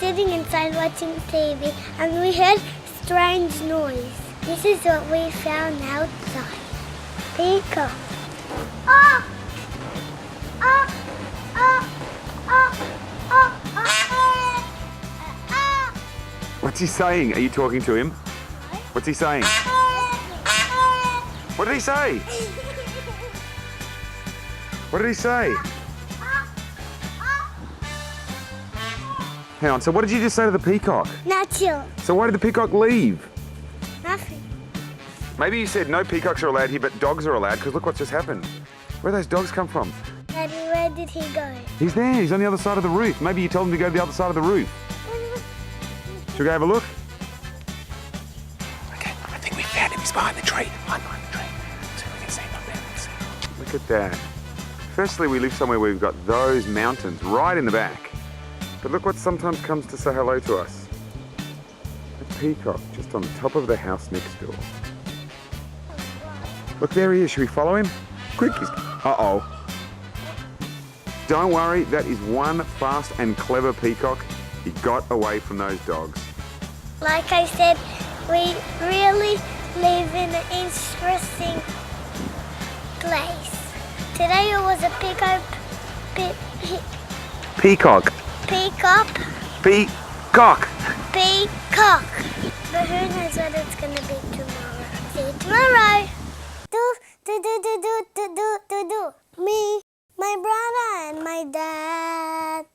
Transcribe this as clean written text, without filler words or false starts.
sitting inside watching TV and we heard strange noise. This is what we found outside. Peacock. Oh! Oh! Oh! Oh! Oh! Oh! Oh! What's he saying? Are you talking to him? What's he saying? What did he say? What did he say? Hang on, so what did you just say to the peacock? Natural. So why did the peacock leave? Nothing. Maybe you said no peacocks are allowed here, but dogs are allowed, because look what's just happened. Where those dogs come from? Daddy, where did he go? He's there, he's on the other side of the roof. Maybe you told him to go to the other side of the roof. Should we go have a look? Okay, I think we found him. He's behind the tree. Behind the tree. See if we can see him up there. Let's see. Look at that. Firstly, we live somewhere where we've got those mountains right in the back. But look what sometimes comes to say hello to us. A peacock just on top of the house next door. Look, there he is. Should we follow him? Quick. Uh-oh. Don't worry, that is one fast and clever peacock. He got away from those dogs. Like I said, we really live in an interesting place. Today it was a peacock. Peacock. Peacock. Peacock. Peacock. But who knows what it's going to be tomorrow. See you tomorrow. Do. Me, my brother, and my dad.